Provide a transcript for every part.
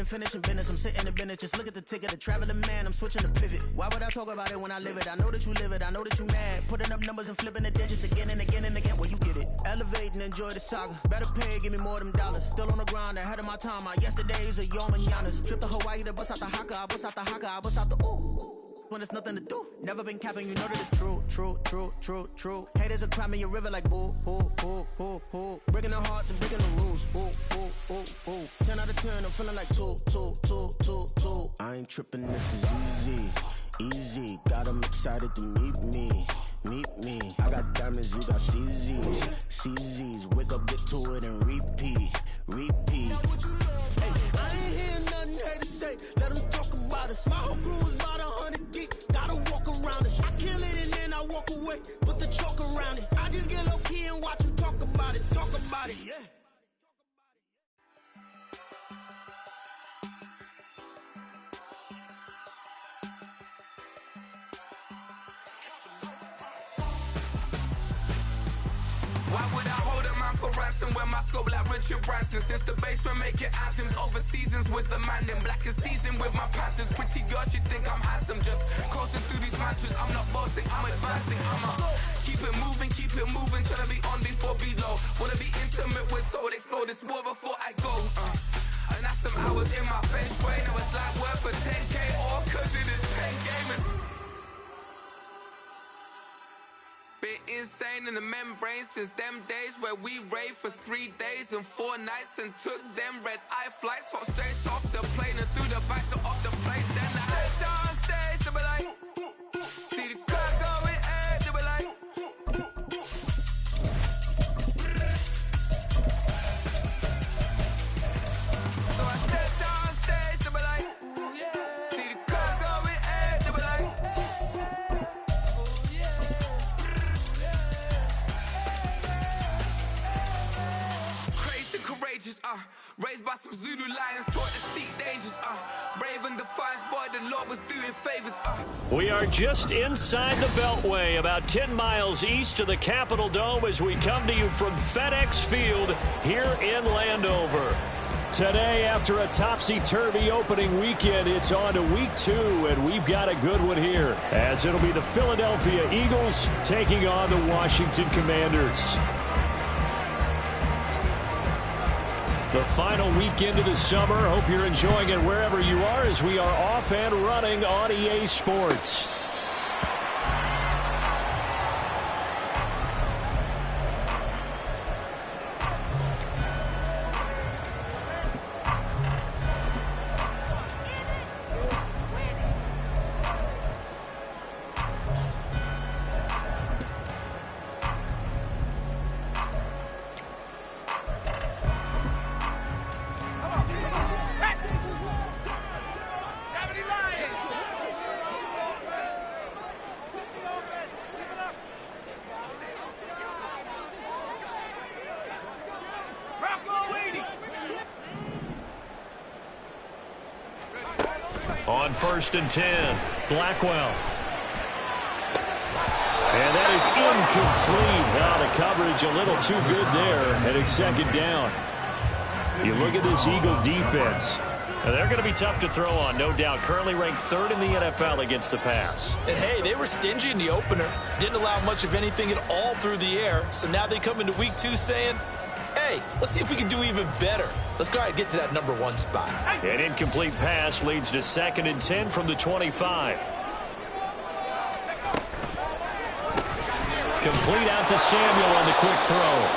finishing business. I'm sitting in business. Just look at the ticket. The traveling man. I'm switching the pivot. Why would I talk about it when I live it? I know that you live it. I know that you mad. Putting up numbers and flipping the digits again and again and again. Well, you get it. Elevate and enjoy the saga. Better pay, give me more of them dollars. Still on the grind, ahead of my time. My yesterdays are your mananas. Trip to Hawaii to bust out the haka. I bust out the haka. I bust out the ooh. When there's nothing to do. Never been capping, you know that it's true, true, true, true, true. Haters are climbing your river like boo, boo, boo, boo, boo. Breaking the hearts and breaking the rules. Ooh, ooh, ooh, ooh. 10 out of 10, I'm feeling like 2, 2, 2, 2, 2. I ain't tripping, this is easy, easy. Got 'em excited to meet me, meet me. I got diamonds, you got CZs, CZs. Wake up, get to it and repeat, repeat. Hey, I ain't hearing nothing haters say. Let them talk about us. My whole crew is about 100 deep. Gotta walk around it. I kill it and then I walk away. Put the chalk around it. I just get low key and watch them talk about it. Talk about it, yeah. Why would I hold a man for ransom when my scope like Richard Branson? Since the basement making anthems over seasons with the man in black is teasing with my panthers. Pretty girl, she think I'm handsome. Just coasting through these mantras. I'm not bossing, I'm advancing. I'ma keep it moving till I be on before below. Wanna be intimate with soul, explode this war before I go. And that's some hours in my bench way. Now it's like work for 10K or cause it is 10 gaming. Been insane in the membrane since them days where we raved for 3 days and 4 nights and took them red eye flights, hot straight off the plane and through the back door of the place. Then I head down stage, they be like, see the crowd going ahead, they be like. So I step down stage, they be like, ooh yeah. See the crowd going ahead, they be like, ooh yeah. Courageous, raised by some Zulu lions, taught to seek dangers, brave and defiant, boy, the Lord was doing favors, We are just inside the Beltway, about 10 miles east of the Capitol Dome as we come to you from FedEx Field here in Landover. Today, after a topsy-turvy opening weekend, it's on to week 2, and we've got a good one here, as it'll be the Philadelphia Eagles taking on the Washington Commanders. The final weekend of the summer. Hope you're enjoying it wherever you are as we are off and running on EA Sports. On 1st and 10, Blackwell. And that is incomplete. Now the coverage a little too good there, and it's second down. You look at this Eagle defense. Now they're going to be tough to throw on, no doubt. Currently ranked 3rd in the NFL against the pass. And, hey, they were stingy in the opener. Didn't allow much of anything at all through the air. So now they come into week 2 saying, hey, let's see if we can do even better. Let's go ahead and get to that number 1 spot. An incomplete pass leads to 2nd and 10 from the 25. Complete out to Samuel on the quick throw.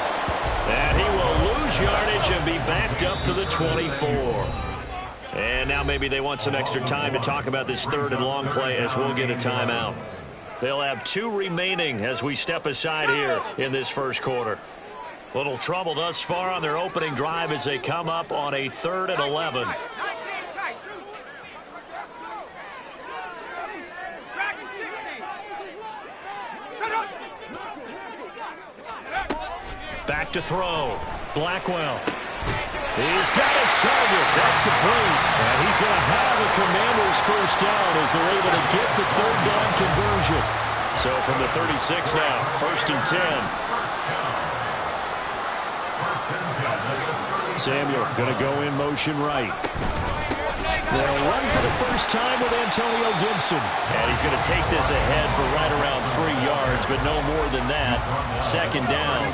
And he will lose yardage and be backed up to the 24. And now maybe they want some extra time to talk about this 3rd and long play as we'll get a timeout. They'll have 2 remaining as we step aside here in this first quarter. Little trouble thus far on their opening drive as they come up on a 3rd and 11. Back to throw. Blackwell. He's got his target. That's complete. And he's going to have a Commanders first down as they're able to get the 3rd down conversion. So from the 36 now, 1st and 10. Samuel going to go in motion right. They'll run for the first time with Antonio Gibson. And he's going to take this ahead for right around 3 yards, but no more than that. Second down.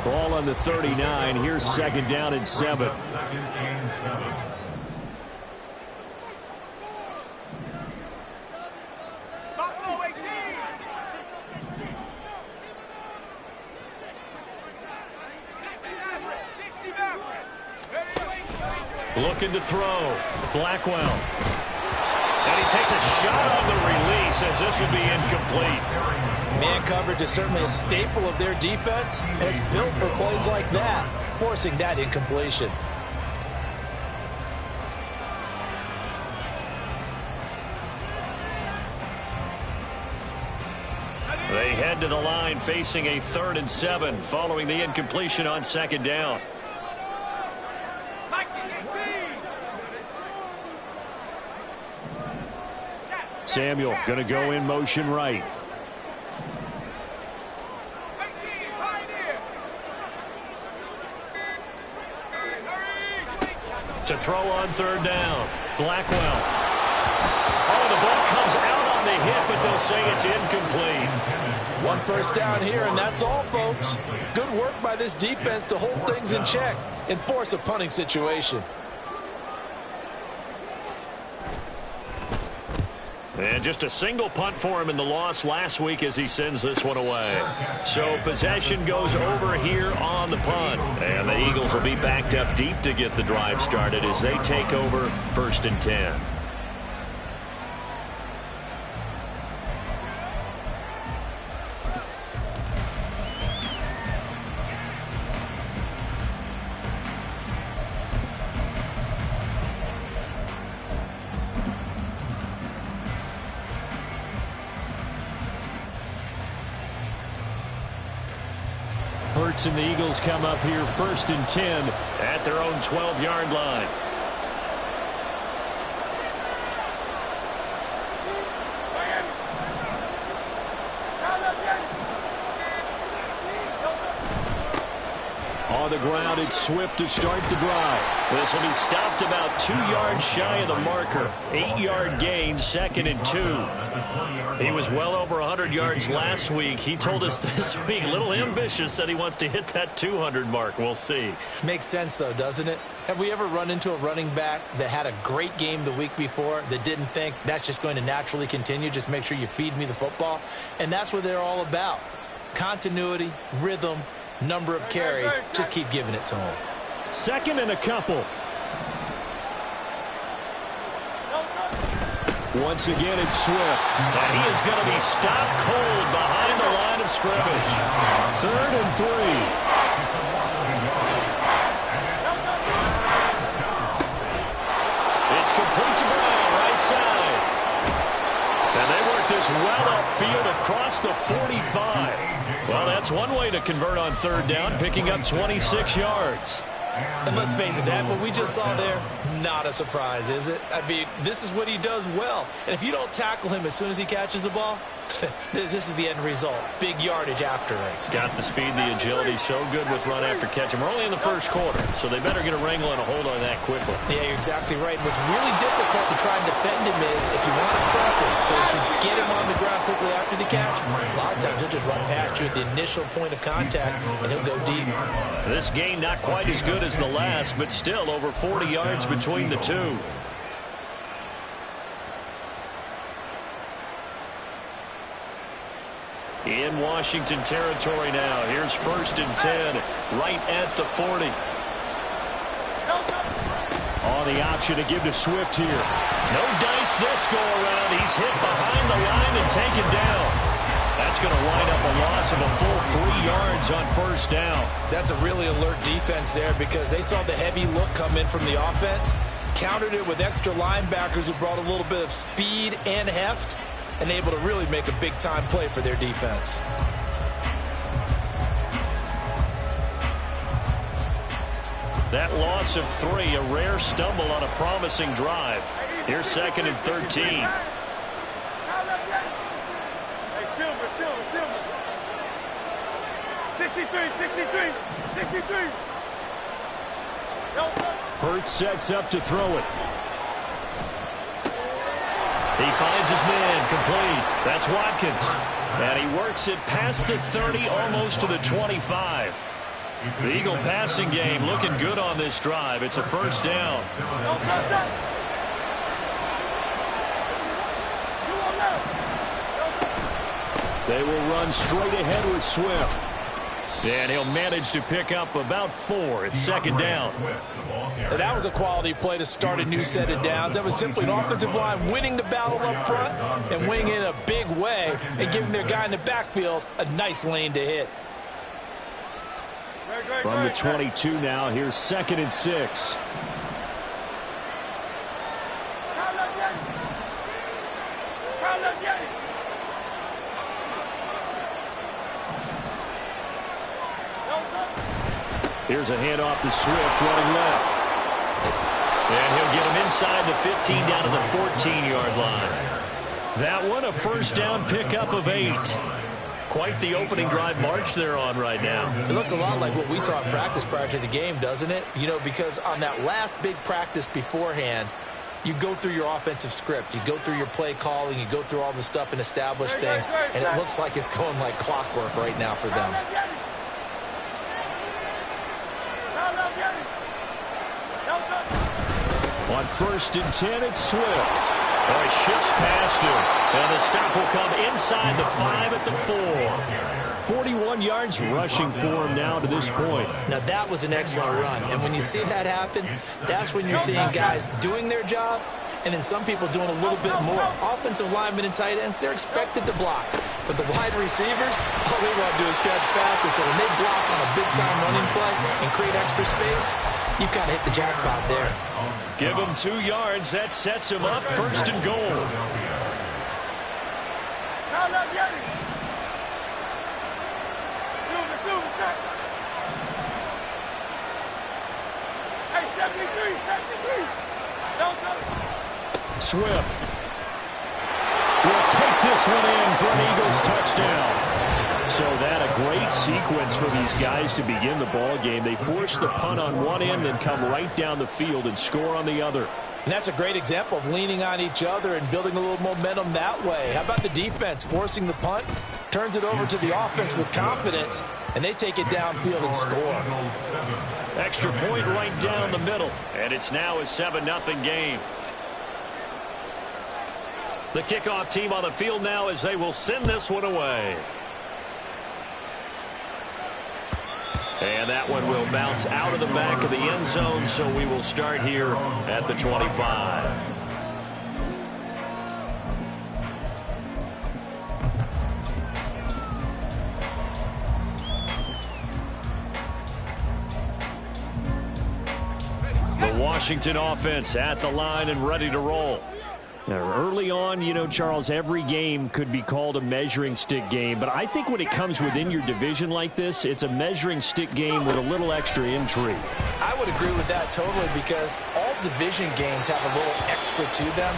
Ball on the 39. Here's second down and 7. Looking to throw. Blackwell. And he takes a shot on the release as this will be incomplete. Man coverage is certainly a staple of their defense, and it's built for plays like that, forcing that incompletion. They head to the line facing a 3rd and 7 following the incompletion on second down. Samuel going to go in motion right. To throw on 3rd down. Blackwell. Oh, the ball comes out on the hit, but they'll say it's incomplete. 1 first down here, and that's all, folks. Good work by this defense to hold things in check and force a punting situation. And just a single punt for him in the loss last week as he sends this one away. So possession goes over here on the punt. And the Eagles will be backed up deep to get the drive started as they take over 1st and 10. Hurts and the Eagles come up here 1st and 10 at their own 12-yard line. On the ground, it's Swift to start the drive. This will be stopped about 2 yards shy of the marker. 8-yard gain, 2nd and 2. He was well over 100 yards last week. He told us this week, a little ambitious, said he wants to hit that 200 mark. We'll see. Makes sense, though, doesn't it? Have we ever run into a running back that had a great game the week before that didn't think that's just going to naturally continue? Just make sure you feed me the football. And that's what they're all about. Continuity, rhythm, number of carries. Just keep giving it to him. 2nd and a couple. Once again, it's Swift. And he is going to be stopped cold behind the line of scrimmage. 3rd and 3. It's complete to Brown, right side. And they work this well upfield across the 45. Well, that's one way to convert on 3rd down, picking up 26 yards. And let's face it, that what we just saw there, not a surprise, is it? I mean, this is what he does well. And if you don't tackle him as soon as he catches the ball, this is the end result. Big yardage afterwards. Got the speed, the agility, so good with run after catch. And we're only in the 1st quarter, so they better get a wrangle and a hold on that quickly. Yeah, you're exactly right. What's really difficult to try and defend him is if you want to press him so that you get him on the ground quickly after the catch, a lot of times he'll just run past you at the initial point of contact, and he'll go deep. This game not quite as good as the last, but still over 40 yards between the two. In Washington territory now. Here's 1st and 10, right at the 40. On the option to give to Swift here. No dice this go-around. He's hit behind the line and taken down. That's going to wind up a loss of a full 3 yards on 1st down. That's a really alert defense there because they saw the heavy look come in from the offense, countered it with extra linebackers who brought a little bit of speed and heft, and able to really make a big-time play for their defense. That loss of 3, a rare stumble on a promising drive. Here's 2nd and 13. Hey, Silver. 63. Hurts sets up to throw it. He finds his man, complete. That's Watkins. And he works it past the 30, almost to the 25. The Eagle passing game looking good on this drive. It's a first down. They will run straight ahead with Swift. And he'll manage to pick up about 4. It's second down. And that was a quality play to start a new set of downs. That was simply an offensive line winning the battle up front and winning it in a big way and giving their guy in the backfield a nice lane to hit. From the 22 now, here's 2nd and 6. Here's a handoff to Swift running left. And he'll get him inside the 15 down to the 14-yard line. That one a first down pickup of 8. Quite the opening drive march they're on right now. It looks a lot like what we saw in practice prior to the game, doesn't it? You know, because on that last big practice beforehand, you go through your offensive script. You go through your play calling. You go through all the stuff and establish things. And it looks like it's going like clockwork right now for them. On 1st and 10, it's Swift. Oh, he shifts past him. And the stop will come inside the 5 at the 4. 41 yards rushing for him now to this point. Now, that was an excellent run. And when you see that happen, that's when you're seeing guys doing their job and then some people doing a little bit more. Offensive linemen and tight ends, they're expected to block. But the wide receivers, all they want to do is catch passes. So when they block on a big-time running play and create extra space, you've kind of hit the jackpot there. Give him 2 yards. That sets him up 1st and goal. Swift will take this one in for an Eagles touchdown. So that a great sequence for these guys to begin the ball game. They force the punt on one end, then come right down the field and score on the other. And that's a great example of leaning on each other and building a little momentum that way. How about the defense forcing the punt, turns it over to the offense with confidence, and they take it downfield and score. Extra point right down the middle, and it's now a 7-0 game. The kickoff team on the field now as they will send this one away. And that one will bounce out of the back of the end zone, so we will start here at the 25. The Washington offense at the line and ready to roll. Now, early on, you know, Charles, every game could be called a measuring stick game. But I think when it comes within your division like this, it's a measuring stick game with a little extra intrigue. I would agree with that totally because all division games have a little extra to them.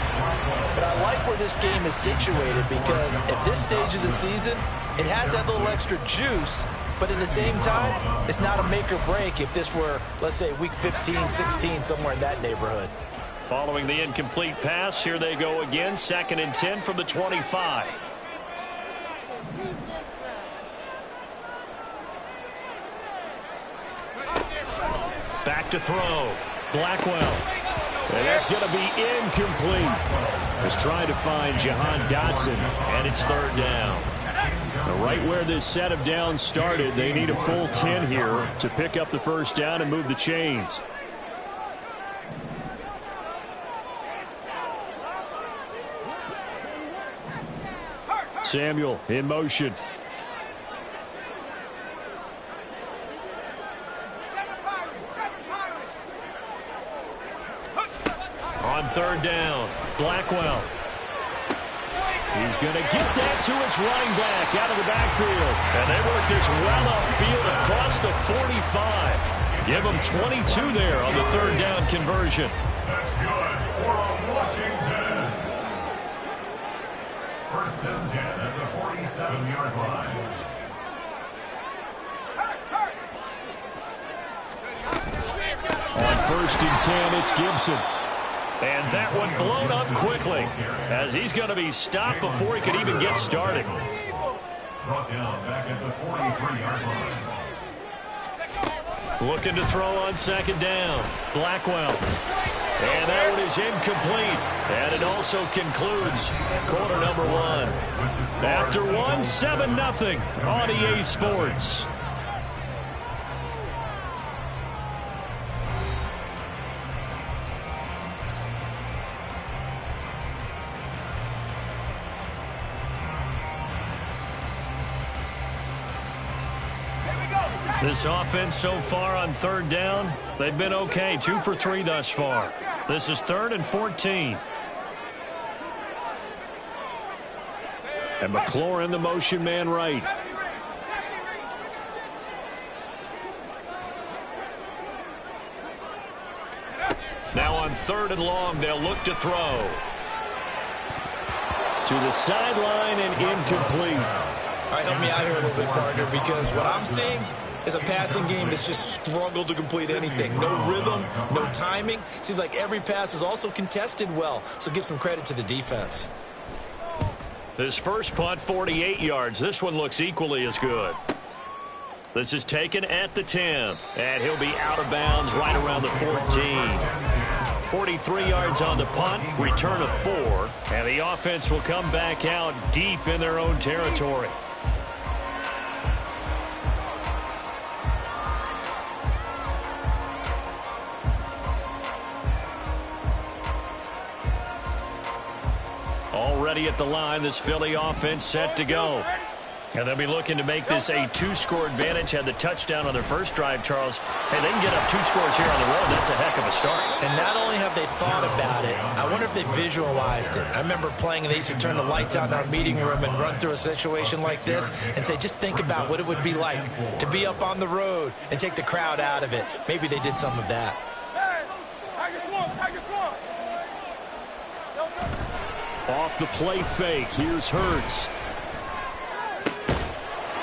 But I like where this game is situated because at this stage of the season, it has that little extra juice. But at the same time, it's not a make or break if this were, let's say, week 15, 16, somewhere in that neighborhood. Following the incomplete pass, here they go again. 2nd and 10 from the 25. Back to throw. Blackwell. And that's going to be incomplete. Was trying to find Jahan Dotson, and it's 3rd down. Right where this set of downs started, they need a full 10 here to pick up the first down and move the chains. Samuel in motion. On 3rd down, Blackwell. He's going to get that to his running back out of the backfield. And they work this well upfield across the 45. Give them 22 there on the 3rd down conversion. That's good for Washington. 1st and 10 at the 47-yard line. On 1st and 10, it's Gibson. And that one blown up quickly, as he's going to be stopped before he could even get started. Brought down back at the 43-yard line. Looking to throw on second down. Blackwell. And that one is incomplete. And it also concludes quarter number one. After one, 7-0 on EA Sports. This offense so far on third down, they've been okay. 2 for 3 thus far. This is 3rd and 14. And McLaurin, the motion man right. Now on 3rd and long, they'll look to throw. To the sideline and incomplete. All right, help me out here a little bit, partner, because what I'm seeing is a passing game that's just struggled to complete anything. No rhythm, no timing. Seems like every pass is also contested well, so give some credit to the defense. His first punt, 48 yards. This one looks equally as good. This is taken at the 10, and he'll be out of bounds right around the 14. 43 yards on the punt, return of 4, and the offense will come back out deep in their own territory. Already at the line, this Philly offense set to go. And they'll be looking to make this a 2-score advantage. Had the touchdown on their first drive, Charles. Hey, they can get up 2 scores here on the road. That's a heck of a start. And not only have they thought about it, I wonder if they visualized it. I remember playing, and they used to turn the lights out in our meeting room and run through a situation like this and say, just think about what it would be like to be up on the road and take the crowd out of it. Maybe they did some of that. Off the play fake, here's Hurts.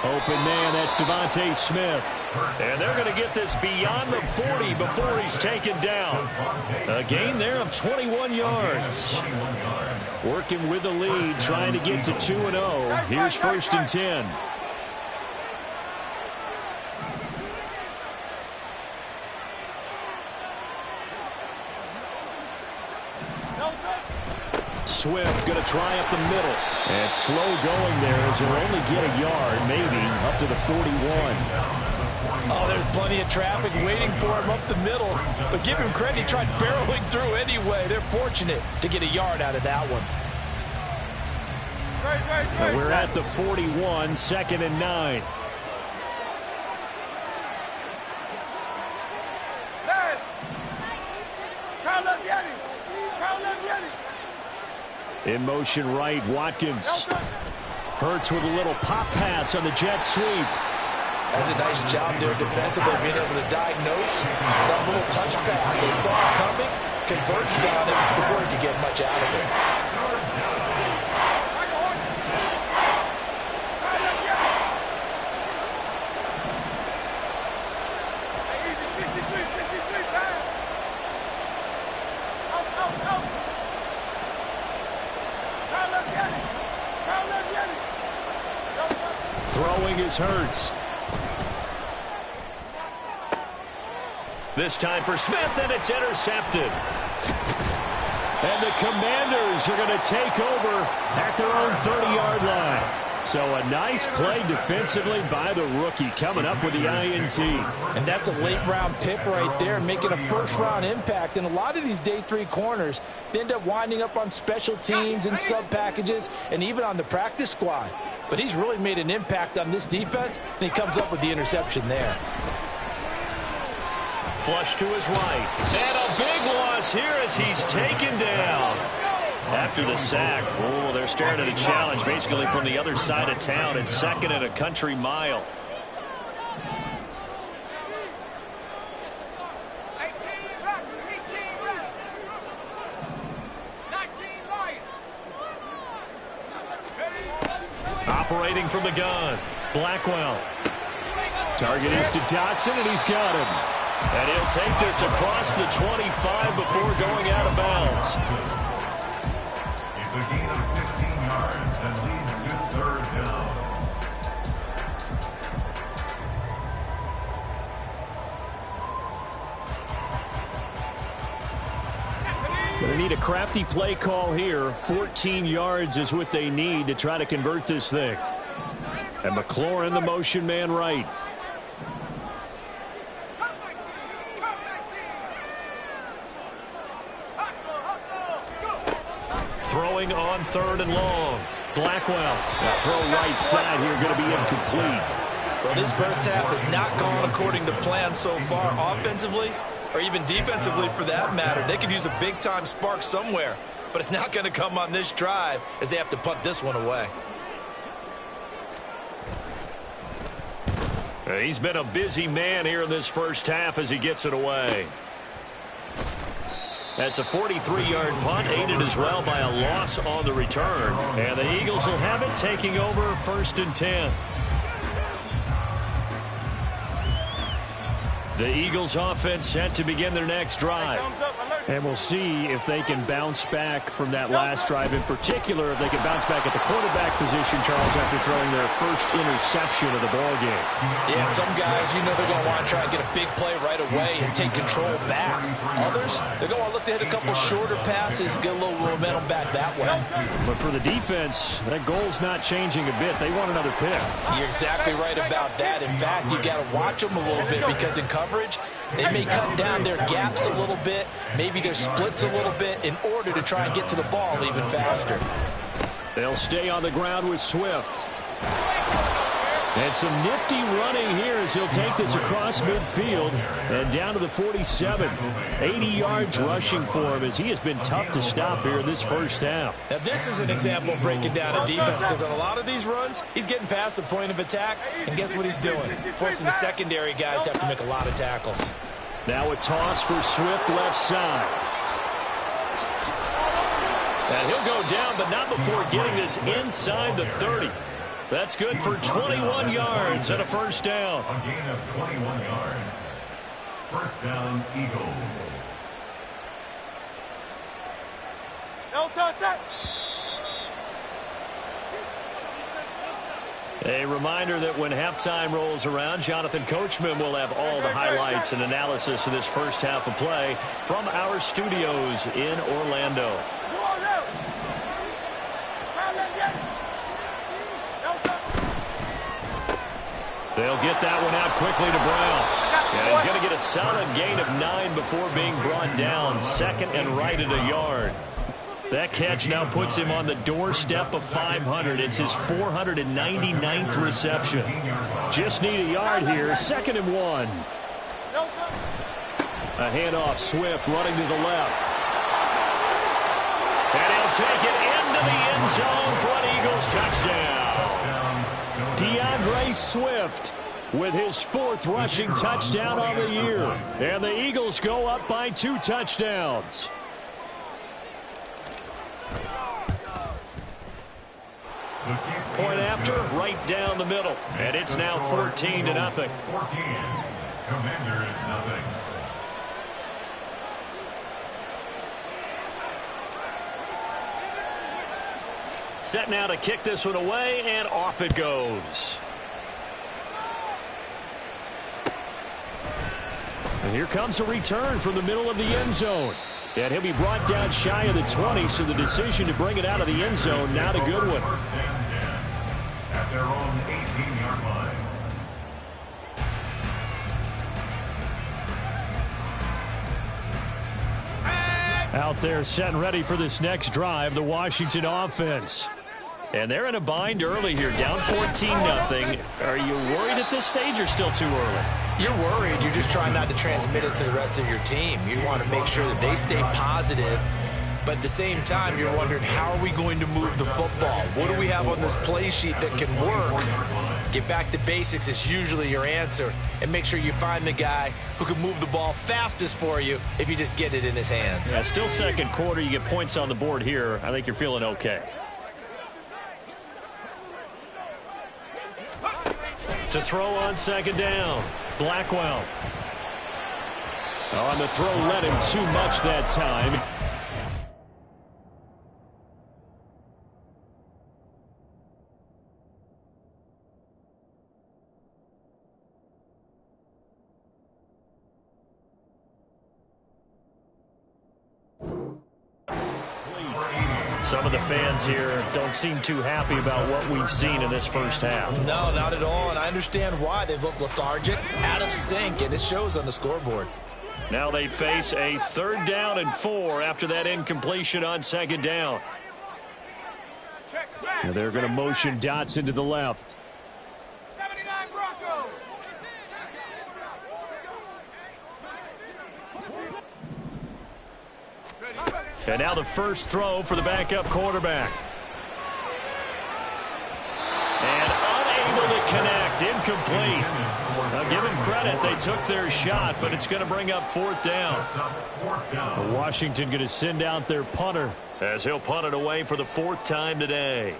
Open man, that's Devontae Smith. And they're going to get this beyond the 40 before he's taken down. A gain there of 21 yards. Working with the lead, trying to get to 2-0. Here's 1st and 10. Swift going to try up the middle. And slow going there as he'll only get a yard, maybe, up to the 41. Oh, there's plenty of traffic waiting for him up the middle. But give him credit, he tried barreling through anyway. They're fortunate to get a yard out of that one. Well, we're at the 41, 2nd and 9. In motion right, Watkins. Hurts with a little pop pass on the jet sweep. That's a nice job there defensively, being able to diagnose that little touch pass. They saw it coming, converged on it before he could get much out of it. Throwing is Hurts. This time for Smith, and it's intercepted. And the Commanders are going to take over at their own 30-yard line. So a nice play defensively by the rookie, coming up with the INT. And that's a late-round pick right there, making a first-round impact. And a lot of these day 3 corners, they end up winding up on special teams and sub-packages and even on the practice squad. But he's really made an impact on this defense, and he comes up with the interception there. Flush to his right. And a big loss here as he's taken down. After the sack, oh, they're staring at a challenge basically from the other side of town. It's 2nd and a country mile. Operating from the gun, Blackwell. Target is to Dotson, and he's got him. And he'll take this across the 25 before going out of bounds. It's a gain of 15 yards and leads to third down. Going to need a crafty play call here. 14 yards is what they need to try to convert this thing. And McLaurin, the motion man right. Throwing on third and long. Blackwell. That throw right side here going to be incomplete. Well, this first half has not gone according to plan so far offensively, or even defensively for that matter. They could use a big-time spark somewhere, but it's not going to come on this drive as they have to punt this one away. He's been a busy man here in this first half as he gets it away. That's a 43-yard punt, aided as well by a loss on the return. And the Eagles will have it, taking over 1st and 10. The Eagles offense set to begin their next drive. And we'll see if they can bounce back from that last drive. In particular, if they can bounce back at the quarterback position, Charles, after throwing their first interception of the ballgame. Yeah, some guys, you know, they're going to want to try and get a big play right away and take control back. Others, they're going to look to hit a couple shorter passes, get a little momentum back that way. But for the defense, that goal's not changing a bit. They want another pick. You're exactly right about that. In fact, you got to watch them a little bit because in coverage, they may cut down their gaps a little bit, maybe their splits a little bit in order to try and get to the ball even faster. They'll stay on the ground with Swift. And some nifty running here as he'll take this across midfield and down to the 47. 80 yards rushing for him as he has been tough to stop here in this first half. Now this is an example of breaking down a defense because on a lot of these runs, he's getting past the point of attack, and guess what he's doing? Forcing the secondary guys to have to make a lot of tackles. Now a toss for Swift left side. And he'll go down, but not before getting this inside the 30. That's good for 21 yards and a first down. A gain of 21 yards. First down, Eagles. A reminder that when halftime rolls around, Jonathan Coachman will have all the highlights and analysis of this first half of play from our studios in Orlando. They'll get that one out quickly to Brown. And he's going to get a solid gain of 9 before being brought down. 2nd and right at a yard. That catch now puts him on the doorstep of 500. It's his 499th reception. Just need a yard here. 2nd and 1. A handoff, Swift running to the left. And he'll take it into the end zone for an Eagles touchdown. DeAndre Swift with his 4th rushing touchdown on the year. And the Eagles go up by 2 touchdowns. Point after, right down the middle. And it's now 14-0. 14. Commanders nothing. Set now to kick this one away, and off it goes. And here comes a return from the middle of the end zone. And he'll be brought down shy of the 20, so the decision to bring it out of the end zone, not a good one. First and 10 at their own 18-yard line. Out there set and ready for this next drive, the Washington offense. And they're in a bind early here, down 14-0. Are you worried at this stage or still too early? You're worried. You're just trying not to transmit it to the rest of your team. You want to make sure that they stay positive. But at the same time, you're wondering, how are we going to move the football? What do we have on this play sheet that can work? Get back to basics is usually your answer. And make sure you find the guy who can move the ball fastest for you if you just get it in his hands. Yeah, still second quarter. You get points on the board here. I think you're feeling okay. To throw on 2nd down, Blackwell. Oh, and the throw led him too much that time. Some of the fans here don't seem too happy about what we've seen in this first half. No, not at all, and I understand why. They've looked lethargic, out of sync, and it shows on the scoreboard. Now they face a 3rd down and 4 after that incompletion on 2nd down. And they're going to motion Dotson to the left. 79 Broncos. And now the first throw for the backup quarterback. And unable to connect, incomplete. Now give him credit, they took their shot, but it's going to bring up 4th down. Washington going to send out their punter as he'll punt it away for the 4th time today.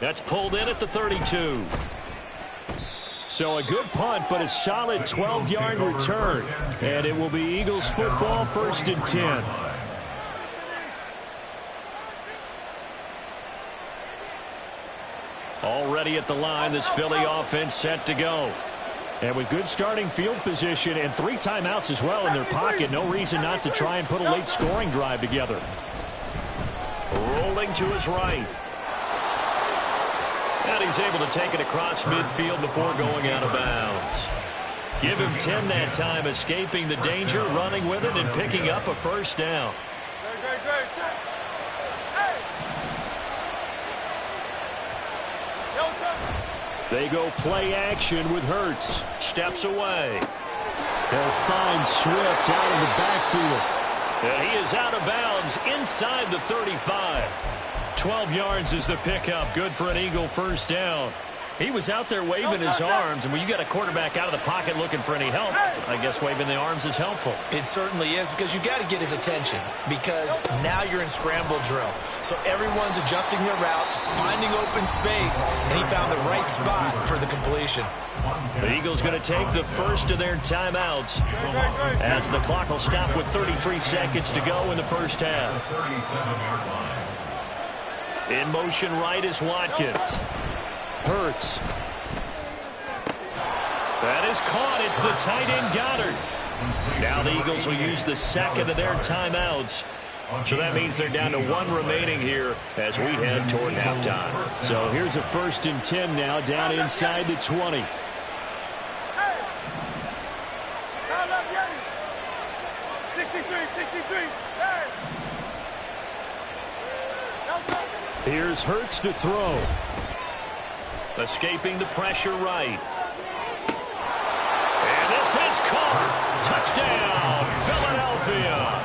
That's pulled in at the 32. So a good punt, but a solid 12-yard return. And it will be Eagles football, 1st and 10. Already at the line, this Philly offense set to go. And with good starting field position and 3 timeouts as well in their pocket, no reason not to try and put a late scoring drive together. Rolling to his right. And he's able to take it across midfield before going out of bounds. Give him 10 that time, escaping the danger, running with it, and picking up a 1st down. They go play action with Hurts. Steps away. They'll find Swift out in the backfield. And he is out of bounds inside the 35. 12 yards is the pickup. Good for an Eagle 1st down. He was out there waving his arms, and when you got a quarterback out of the pocket looking for any help, I guess waving the arms is helpful. It certainly is, because you got to get his attention, because now you're in scramble drill. So everyone's adjusting their routes, finding open space, and he found the right spot for the completion. The Eagles going to take the first of their timeouts as the clock will stop with 33 seconds to go in the first half. In motion right is Watkins. Hurts. That is caught. It's the tight end Goddard. Now the Eagles will use the second of their timeouts. So that means they're down to 1 remaining here as we head toward halftime. So here's a 1st and 10 now, down inside the 20. Here's Hurts to throw. Escaping the pressure right. And this is caught. Touchdown, Philadelphia.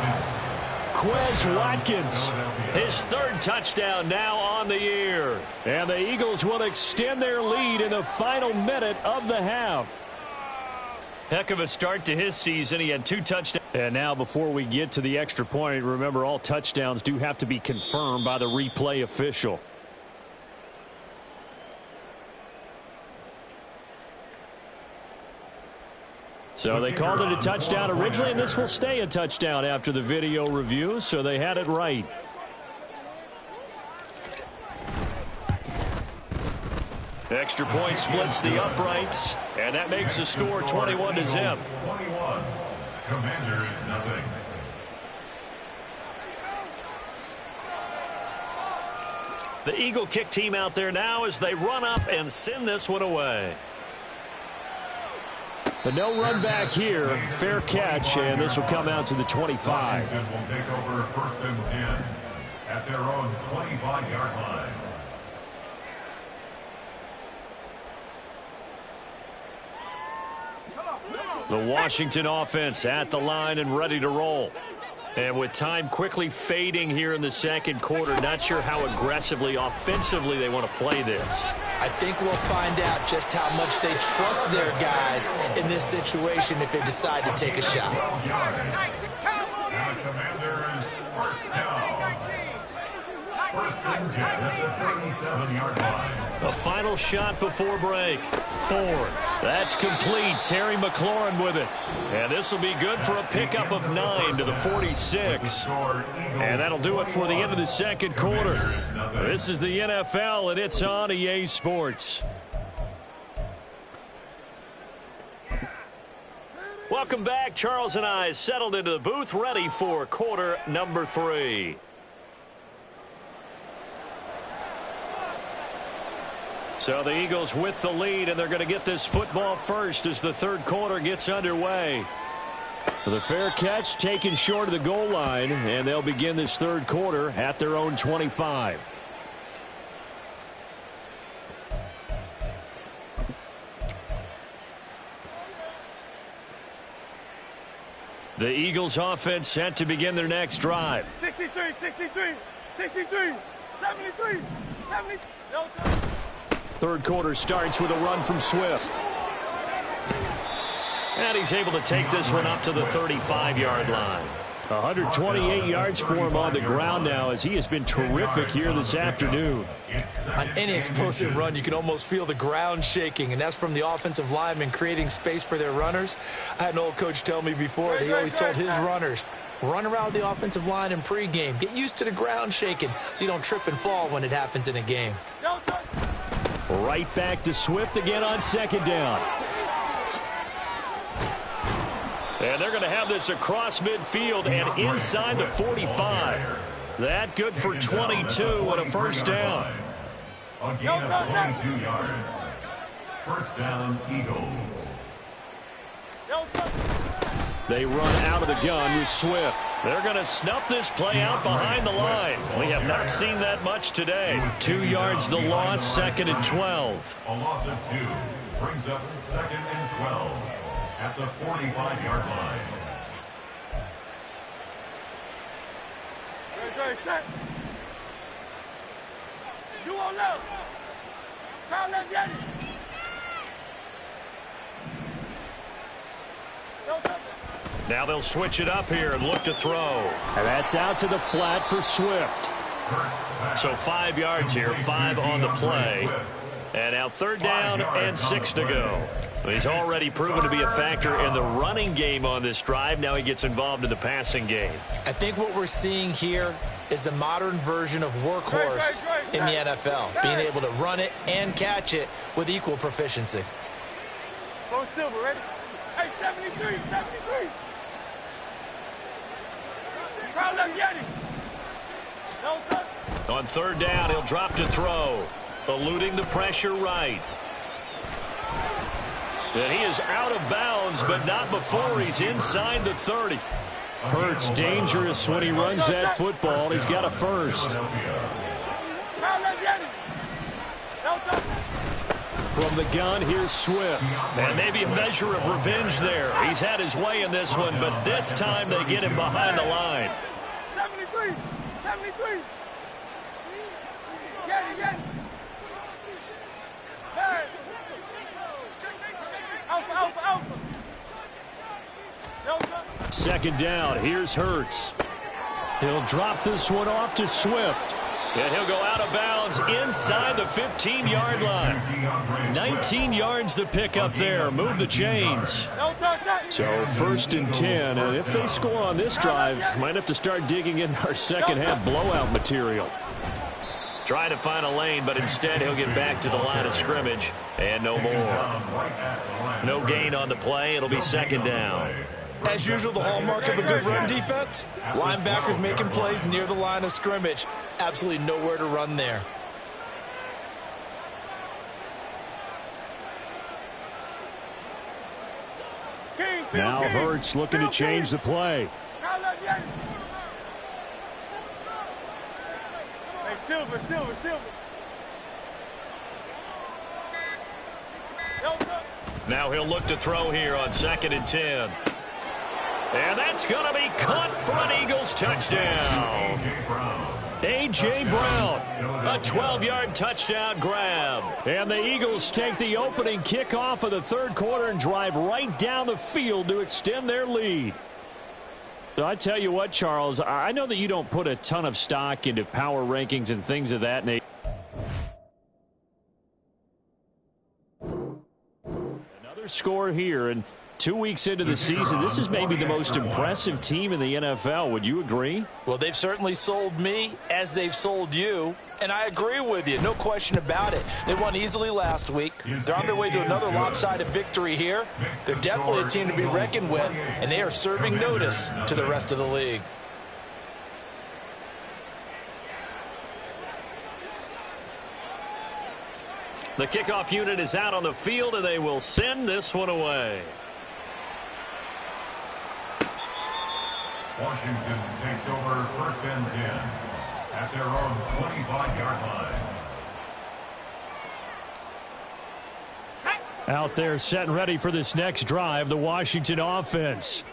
Quez Watkins, his 3rd touchdown now on the year. And the Eagles will extend their lead in the final minute of the half. Heck of a start to his season. He had 2 touchdowns. And now before we get to the extra point, remember all touchdowns do have to be confirmed by the replay official. So they called it a touchdown originally, and this will stay a touchdown after the video review, so they had it right. Extra point splits the uprights, and that makes the score 21-0. 21. Commanders nothing. The Eagle kick team out there now as they run up and send this one away. But no run back here. Fair catch, and this will come out to the 25. Washington will take over 1st and 10 at their own 25-yard line. The Washington offense at the line and ready to roll. And with time quickly fading here in the 2nd quarter, not sure how aggressively, offensively they want to play this. I think we'll find out just how much they trust their guys in this situation if they decide to take a shot. And the Commanders 1st down. First and 10 at the 37-yard line. A final shot before break. Ford. That's complete. Terry McLaurin with it. And this will be good for a pickup of 9 to the 46. And that'll do it for the end of the second quarter. This is the NFL, and it's on EA Sports. Welcome back. Charles and I settled into the booth, ready for quarter number 3. So the Eagles with the lead, and they're going to get this football first as the third quarter gets underway. The fair catch taken short of the goal line, and they'll begin this third quarter at their own 25. The Eagles offense set to begin their next drive. 63, 63, 63, 73, 70. No Third quarter starts with a run from Swift. And he's able to take this one up to the 35-yard line. 128 yards for him on the ground now, as he has been terrific here this afternoon. On any explosive run, you can almost feel the ground shaking, and that's from the offensive linemen creating space for their runners. I had an old coach tell me before, that he always told his runners, run around the offensive line in pregame. Get used to the ground shaking so you don't trip and fall when it happens in a game. Right back to Swift again on second down. And they're going to have this across midfield and inside the 45. That good for 22 and a first down. A gain of 22 yards. First down, Eagles. They run out of the gun with Swift. They're going to snuff this play out behind the line. We have not seen that much today. 2 yards the loss, second and 12. A loss of 2 brings up second and 12 at the 45-yard line. Set. You on left. Crown left, Yeti. Now they'll switch it up here and look to throw. And that's out to the flat for Swift. So 5 yards here, 5 on the play. And now third down and 6 to go. He's already proven to be a factor in the running game on this drive. Now he gets involved in the passing game. I think what we're seeing here is the modern version of workhorse in the NFL, being able to run it and catch it with equal proficiency. Go Silver, ready? Hey, 73, 73. Crown left, Yeti. No touch. On third down, he'll drop to throw. Eluding the pressure right. And he is out of bounds, but not before he's inside the 30. Hurts dangerous when he runs that football. He's got a first. From the gun, here's Swift. And maybe a measure of revenge there. He's had his way in this one, but this time they get him behind the line. 73, 73. Get it. Hey. Alpha. Second down, here's Hurts. He'll drop this one off to Swift. And he'll go out of bounds inside the 15-yard line. 19 yards to pick up there. Move the chains. So first and 10. And if they score on this drive, might have to start digging in our second half blowout material. Trying to find a lane, but instead he'll get back to the line of scrimmage. And no more. No gain on the play. It'll be second down. As usual, the hallmark of a good run defense, linebackers making plays near the line of scrimmage. Absolutely nowhere to run there. Now Hurts looking to change the play. Hey, Silver. Now he'll look to throw here on second and 10. And that's going to be caught for an Eagles touchdown. A.J. Brown, a 12-yard touchdown grab. And the Eagles take the opening kickoff of the third quarter and drive right down the field to extend their lead. So I tell you what, Charles, I know that you don't put a ton of stock into power rankings and things of that nature. Another score here, and 2 weeks into the season, this is maybe the most impressive team in the NFL. Would you agree? Well, they've certainly sold me as they've sold you, and I agree with you. No question about it. They won easily last week. They're on their way to another lopsided victory here. They're definitely a team to be reckoned with, and they are serving notice to the rest of the league. The kickoff unit is out on the field, and they will send this one away. Washington takes over 1st and 10 at their own 25-yard line. Out there set and ready for this next drive, the Washington offense.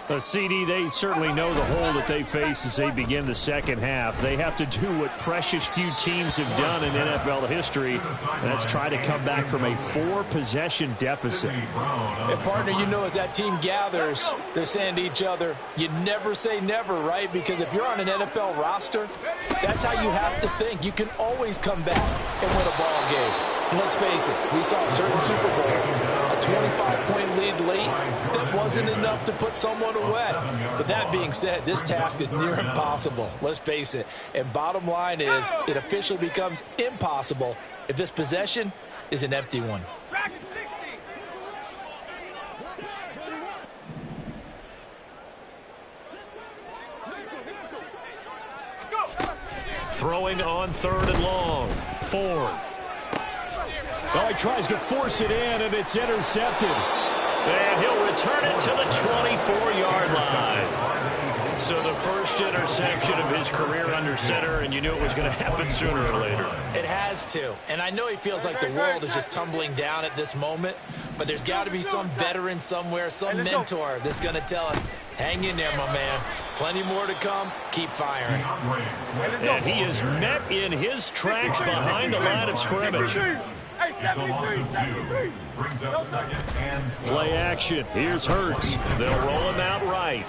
The CD, they certainly know the hole that they face as they begin the second half. They have to do what precious few teams have done in NFL history, and that's try to come back from a 4-possession deficit. And, partner, you know, as that team gathers, they're saying to each other, you never say never, right? Because if you're on an NFL roster, that's how you have to think. You can always come back and win a ball game. And let's face it, we saw a certain Super Bowl, a 25-point lead late that wasn't enough to put someone away. But that being said, this task is near impossible. Let's face it. And bottom line is, it officially becomes impossible if this possession is an empty one. Throwing on 3rd and long. Ford. Oh, he tries to force it in, and it's intercepted. And he'll return it to the 24-yard line. So the first interception of his career under center, and you knew it was going to happen sooner or later. It has to. And I know he feels like the world is just tumbling down at this moment, but there's got to be some veteran somewhere, some mentor that's going to tell him, hang in there, my man. Plenty more to come. Keep firing. And he is met in his tracks behind the line of scrimmage. It's a loss of 2. Brings up 2nd and 12. Play action. Here's Hurts. They'll roll him out right.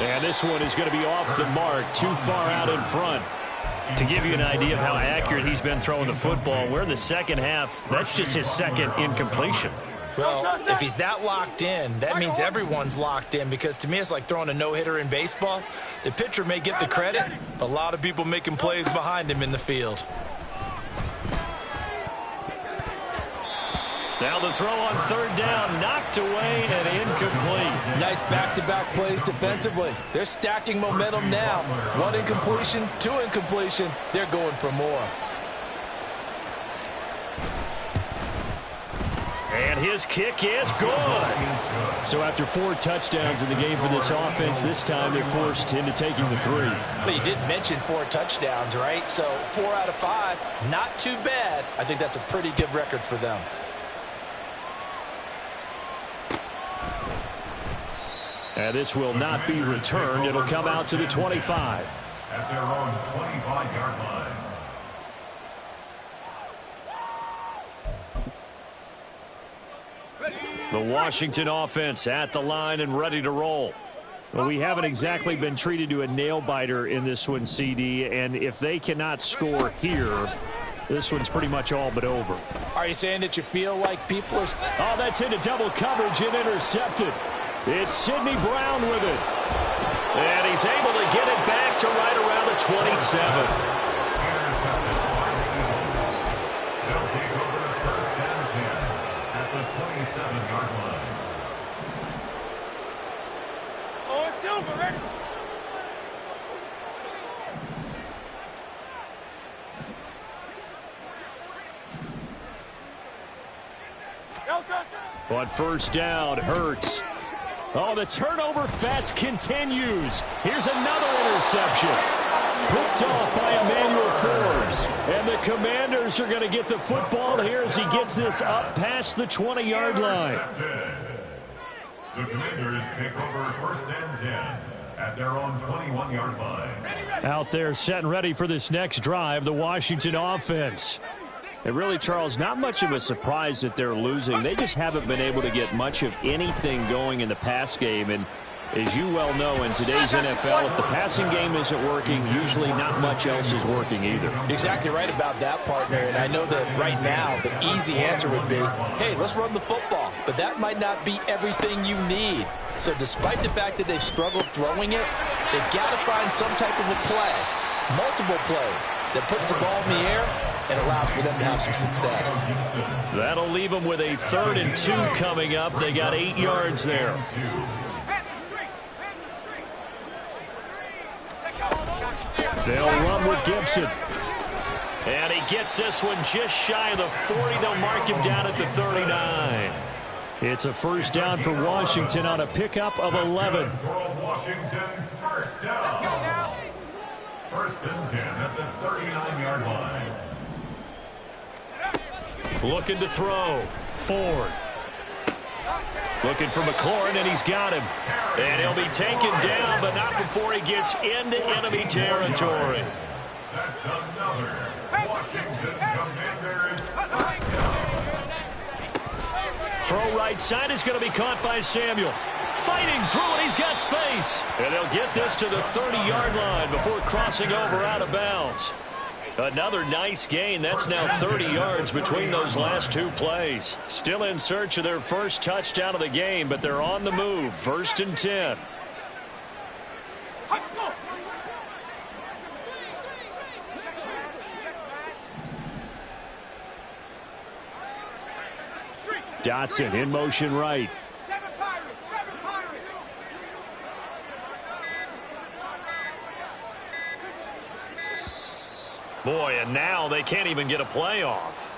And this one is going to be off the mark, too far out in front. To give you an idea of how accurate he's been throwing the football, we're in the second half. That's just his second incompletion. Well, if he's that locked in, that means everyone's locked in, because to me it's like throwing a no-hitter in baseball. The pitcher may get the credit, but a lot of people making plays behind him in the field. Now the throw on 3rd down, knocked away and incomplete. Nice back-to-back plays defensively. They're stacking momentum now. 1 incompletion, 2 incompletion. They're going for more. And his kick is good. So after 4 touchdowns in the game for this offense, this time they're forced into taking the 3. But you did mention 4 touchdowns, right? So 4 out of 5, not too bad. I think that's a pretty good record for them. And this will not be returned. It'll come out to the 25. At their own 25-yard line. The Washington offense at the line and ready to roll. Well, we haven't exactly been treated to a nail-biter in this one, CD, and if they cannot score here, this one's pretty much all but over. Are you saying that you feel like people are... Oh, that's into double coverage and intercepted. It's Sidney Brown with it. And he's able to get it back to right around the 27. They'll take over 1st and 10 at the 27-yard line. Oh, it's Silver, ready? On 1st down, Hurts. Oh, the turnover fest continues. Here's another interception. Picked off by Emmanuel Forbes. And the Commanders are going to get the football here as he gets this up past the 20-yard line. The Commanders take over 1st and 10 at their own 21-yard line. Out there set and ready for this next drive, the Washington offense. And really, Charles, not much of a surprise that they're losing. They just haven't been able to get much of anything going in the pass game. And As you well know, in today's NFL, if the passing game isn't working, usually not much else is working either. Exactly right about that, partner. And I know that right now the easy answer would be, hey, let's run the football. But that might not be everything you need. So despite the fact that they've struggled throwing it, they've got to find some type of a play, multiple plays, that puts the ball in the air and allows for them to have some success. That'll leave them with a 3rd and 2 coming up. They got 8 yards there. They'll run with Gibson. And he gets this one just shy of the 40. They'll mark him down at the 39. It's a first down for Washington on a pickup of 11. Washington, first down. 1st and 10 at the 39-yard line. Looking to throw. Ford. Looking for McLaurin, and he's got him. And he'll be taken down, but not before he gets into enemy territory. That's another Washington Commanders touchdown. Throw right side is going to be caught by Samuel. Fighting through it, he's got space. And they'll get this to the 30-yard line before crossing over out of bounds. Another nice gain. That's now 30 yards between those last 2 plays. Still in search of their first touchdown of the game, but they're on the move. 1st and 10. Dotson in motion right. Boy, and now they can't even get a play off.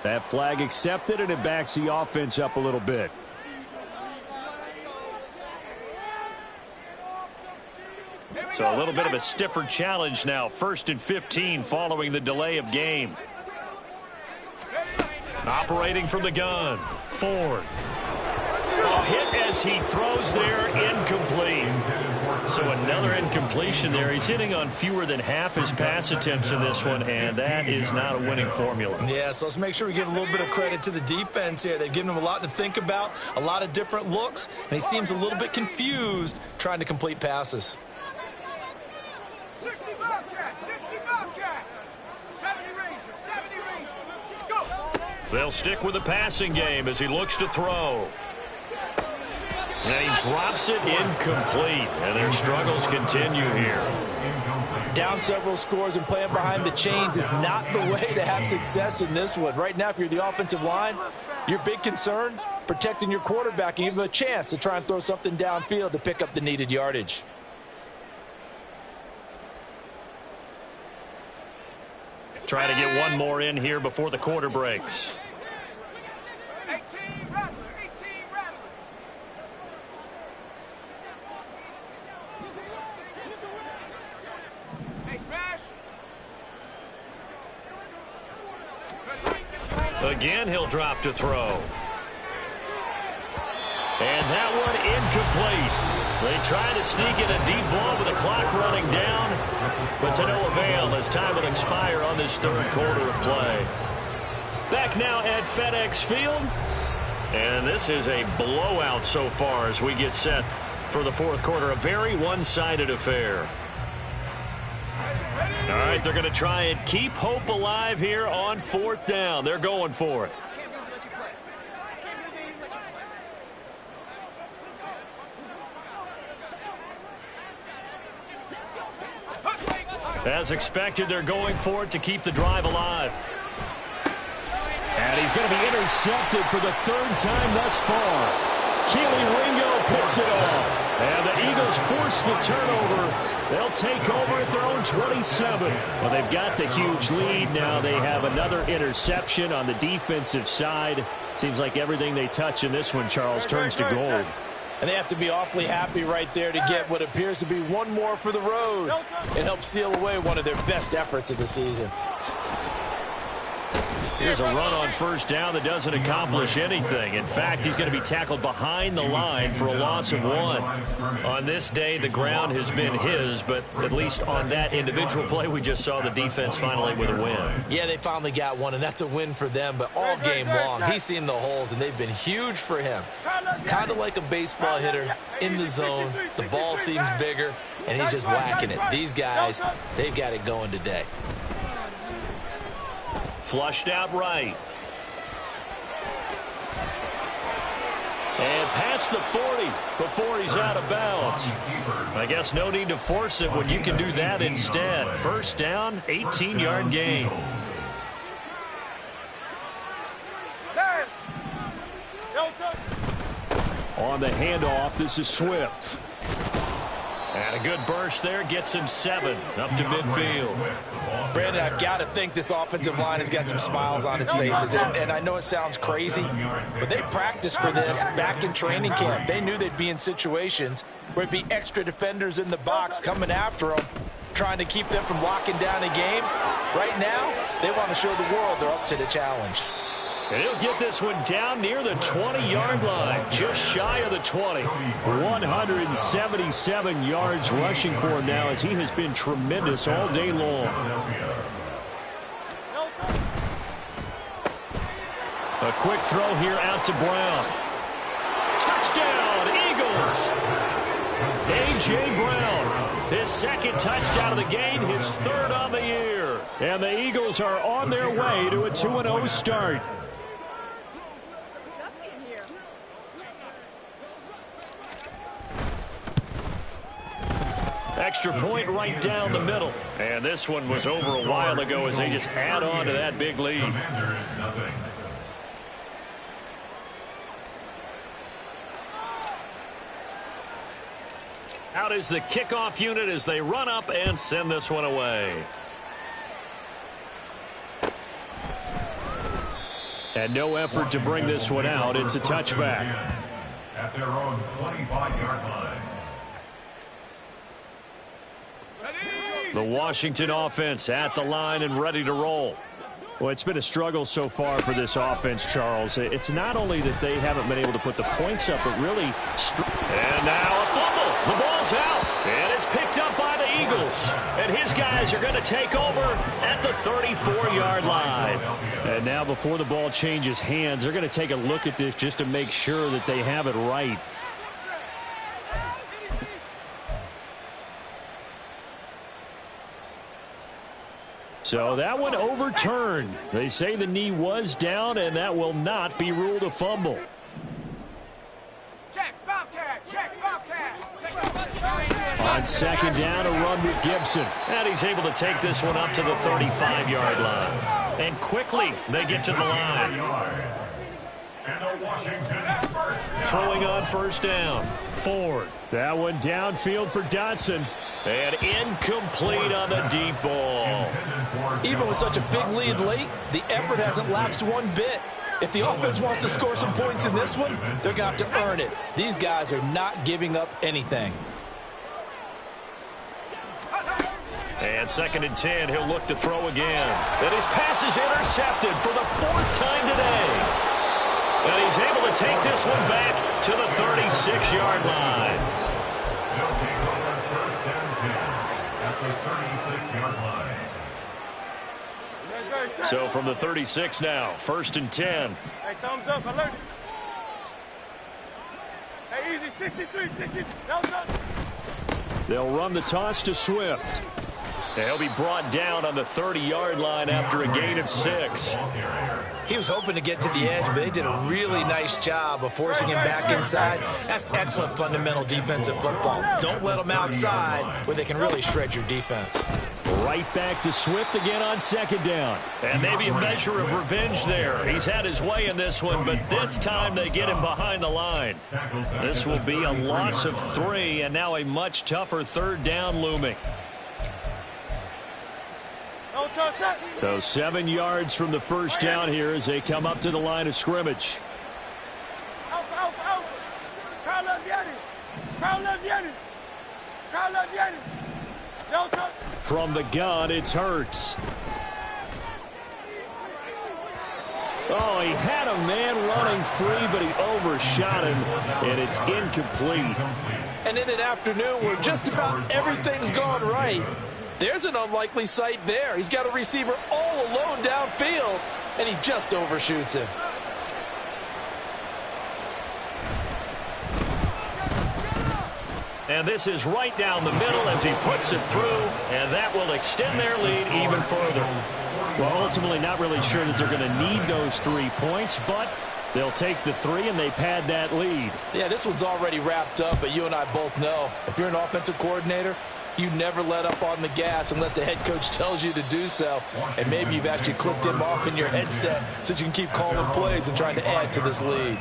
That flag accepted, and it backs the offense up a little bit. So a little bit of a stiffer challenge now. 1st and 15 following the delay of game. Operating from the gun. Ford. A hit as he throws there, incomplete. So another incompletion there. He's hitting on fewer than half his pass attempts in this one, and that is not a winning formula. Yeah, so let's make sure we give a little bit of credit to the defense here. They've given him a lot to think about, a lot of different looks, and he seems a little bit confused trying to complete passes. 60 Bobcat, 60 Bobcat. 70 Ranger, 70 Ranger. Let's go. They'll stick with the passing game as he looks to throw. And he drops it incomplete. And their struggles continue here. Down several scores and playing behind the chains is not the way to have success in this one. Right now, if you're the offensive line, your big concern, protecting your quarterback and give him a chance to try and throw something downfield to pick up the needed yardage. Try to get one more in here before the quarter breaks. 18 Rattler, 18 Rattler. Hey, smash. Again, he'll drop to throw. And that one incomplete. They try to sneak in a deep ball with the clock running down, but to no avail as time will expire on this 3rd quarter of play. Back now at FedEx Field, and this is a blowout so far as we get set for the 4th quarter. A very one-sided affair. All right, they're going to try and keep hope alive here on 4th down. They're going for it. As expected, they're going for it to keep the drive alive. And he's going to be intercepted for the 3rd time thus far. Keely Ringo picks it off. And the Eagles force the turnover. They'll take over at their own 27. Well, they've got the huge lead. Now they have another interception on the defensive side. Seems like everything they touch in this one, Charles, turns to gold. And they have to be awfully happy right there to get what appears to be one more for the road. It helps seal away one of their best efforts of the season. Here's a run on first down that doesn't accomplish anything. In fact, he's going to be tackled behind the line for a loss of 1. On this day, the ground has been his, but at least on that individual play, we just saw the defense finally with a win. Yeah, they finally got one, and that's a win for them, but all game long, he's seen the holes, and they've been huge for him. Kind of like a baseball hitter in the zone. The ball seems bigger, and he's just whacking it. These guys, they've got it going today. Flushed out right. And past the 40 before he's out of bounds. I guess no need to force it when you can do that instead. First down, 18-yard gain. On the handoff, this is Swift. And a good burst there gets him 7 up to midfield. Brandon, I've got to think this offensive line has got some smiles on its faces. And I know it sounds crazy, but they practiced for this back in training camp. They knew they'd be in situations where it'd be extra defenders in the box coming after them, trying to keep them from locking down a game. Right now, they want to show the world they're up to the challenge. And he'll get this one down near the 20-yard line, just shy of the 20. 177 yards rushing for him now as he has been tremendous all day long. A quick throw here out to Brown. Touchdown, Eagles! A.J. Brown, his second touchdown of the game, his third on the year. And the Eagles are on their way to a 2-0 start. Extra point right down the middle. And this one was over a while ago as they just add on to that big lead. Out is the kickoff unit as they run up and send this one away. And no effort to bring this one out. It's a touchback. At their own 25-yard line. The Washington offense at the line and ready to roll. Well, it's been a struggle so far for this offense, Charles. It's not only that they haven't been able to put the points up, but really... And now a fumble. The ball's out. And it's picked up by the Eagles. And his guys are going to take over at the 34-yard line. And now before the ball changes hands, they're going to take a look at this just to make sure that they have it right. So that one overturned. They say the knee was down, and that will not be ruled a fumble. Check, Bobcat, check, Bobcat. On second down, a run with Gibson. And he's able to take this one up to the 35-yard line. And quickly, they get to the line. Throwing on first down. Ford. That one downfield for Dotson. And incomplete on the deep ball. Even with such a big lead late, the effort hasn't lapsed one bit. If the offense wants to score some points in this one, they're going to have to earn it. These guys are not giving up anything. And second and 10, he'll look to throw again. And his pass is intercepted for the 4th time today. And he's able to take this one back to the 36-yard line. They'll take over first and 10 at the 36-yard line. So from the 36 now, 1st and 10. Hey, thumbs up, alert. Hey, easy, 63, 60. Thumbs up. They'll run the toss to Swift. He'll be brought down on the 30-yard line after a gain of 6. He was hoping to get to the edge, but they did a really nice job of forcing him back inside. That's excellent fundamental defensive football. Don't let them outside where they can really shred your defense. Right back to Swift again on second down. And maybe a measure of revenge there. He's had his way in this one, but this time they get him behind the line. This will be a loss of 3, and now a much tougher 3rd down looming. So 7 yards from the first down here as they come up to the line of scrimmage. From the gun, it's Hurts. Oh, he had a man running free, but he overshot him, and it's incomplete. And in an afternoon where just about everything's gone right, there's an unlikely sight there. He's got a receiver all alone downfield, and he just overshoots him. And this is right down the middle as he puts it through, and that will extend their lead even further. Well, ultimately not really sure that they're going to need those 3 points, but they'll take the 3 and they pad that lead. Yeah, this one's already wrapped up, but you and I both know if you're an offensive coordinator, you never let up on the gas unless the head coach tells you to do so. And maybe you've actually clicked him off in your headset so you can keep calling plays and trying to add to this lead.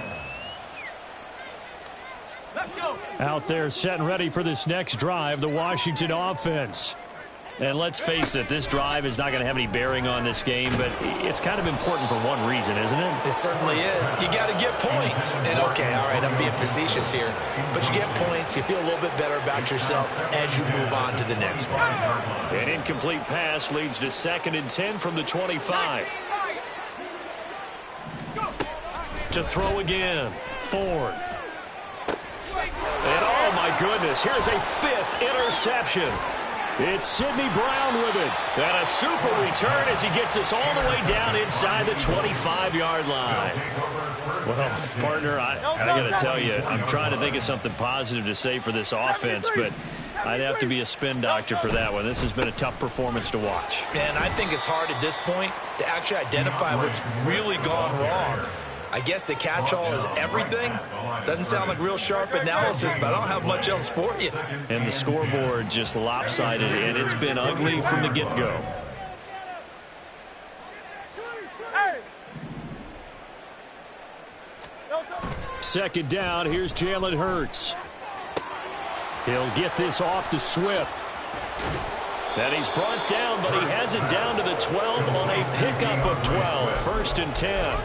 Out there set and ready for this next drive, the Washington offense. And let's face it, this drive is not going to have any bearing on this game, but it's kind of important for one reason, isn't it? It certainly is. You got to get points. And okay, all right, I'm being facetious here, but you get points, you feel a little bit better about yourself as you move on to the next one. An incomplete pass leads to 2nd and 10 from the 25. To throw again, Ford. And oh my goodness, here's a 5th interception. It's Sidney Brown with it. And a super return as he gets us all the way down inside the 25-yard line. Well, partner, I got to tell you, I'm trying to think of something positive to say for this offense, but I'd have to be a spin doctor for that one. This has been a tough performance to watch. And I think it's hard at this point to actually identify what's really gone wrong. I guess the catch-all is everything. Doesn't sound like real sharp analysis, but I don't have much else for you. And the scoreboard just lopsided, and it's been ugly from the get-go. Second down, here's Jalen Hurts. He'll get this off to Swift. And he's brought down, but he has it down to the 12 on a pickup of 12. 1st and 10.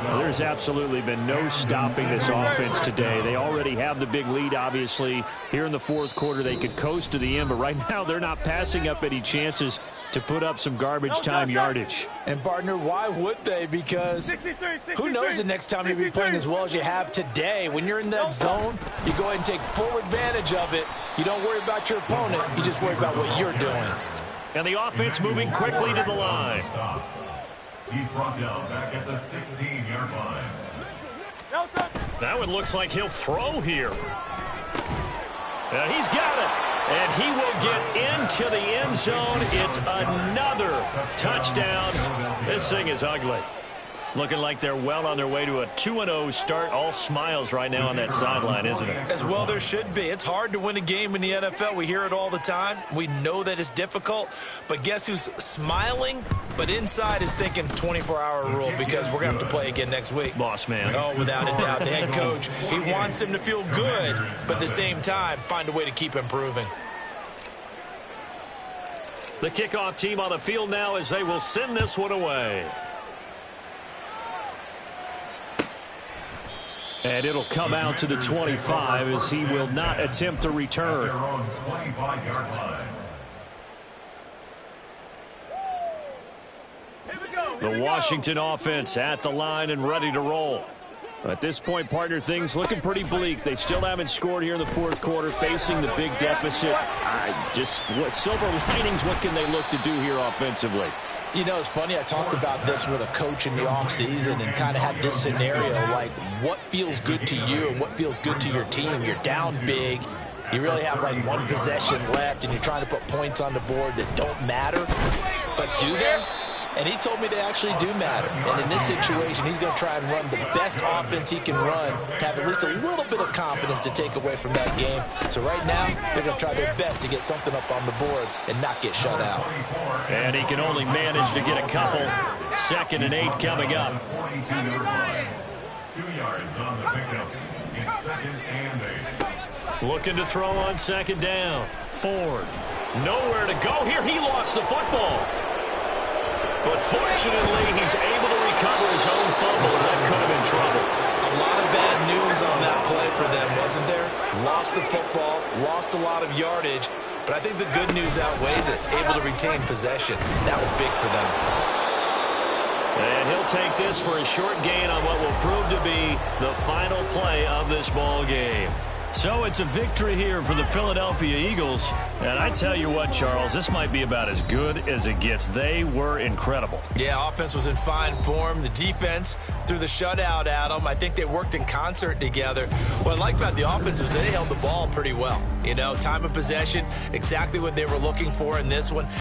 Well, there's absolutely been no stopping this offense today. They already have the big lead, obviously. Here in the 4th quarter, they could coast to the end, but right now they're not passing up any chances to put up some garbage time yardage. And, partner, why would they? Because who knows the next time you'll be playing as well as you have today. When you're in that zone, you go ahead and take full advantage of it. You don't worry about your opponent. You just worry about what you're doing. And the offense moving quickly to the line. He's brought down back at the 16-yard line. That one looks like he'll throw here. He's got it. And he will get into the end zone. It's another touchdown. This thing is ugly. Looking like they're well on their way to a 2-0 start. All smiles right now on that sideline, isn't it? As well there should be. It's hard to win a game in the NFL. We hear it all the time. We know that it's difficult. But guess who's smiling? But inside is thinking 24-hour rule because we're going to have to play again next week. Boss man. Oh, without a doubt. The head coach, he wants him to feel good, but at the same time, find a way to keep improving. The kickoff team on the field now as they will send this one away. And it'll come out to the 25 as he will not attempt a return. The Washington offense at the line and ready to roll. At this point, partner, things looking pretty bleak. They still haven't scored here in the 4th quarter, facing the big deficit. What silver linings, what can they look to do here offensively? You know, it's funny, I talked about this with a coach in the offseason and kind of had this scenario, like what feels good to you and what feels good to your team. You're down big. You really have like one possession left and you're trying to put points on the board that don't matter. But do they? And he told me they actually do matter. And in this situation, he's going to try and run the best offense he can run, have at least a little bit of confidence to take away from that game. So right now, they're going to try their best to get something up on the board and not get shut out. And he can only manage to get a couple. 2nd and 8 coming up. 2 yards on the pickup. It's 2nd and 8. Looking to throw on 2nd down. Ford. Nowhere to go here. He lost the football. But fortunately, he's able to recover his own fumble, and that could have been trouble. A lot of bad news on that play for them, wasn't there? Lost the football, lost a lot of yardage, but I think the good news outweighs it. Able to retain possession. That was big for them. And he'll take this for a short gain on what will prove to be the final play of this ball game. So it's a victory here for the Philadelphia Eagles. And I tell you what, Charles, this might be about as good as it gets. They were incredible. Yeah, offense was in fine form. The defense threw the shutout at them. I think they worked in concert together. What I like about the offense is they held the ball pretty well. You know, time of possession, exactly what they were looking for in this one.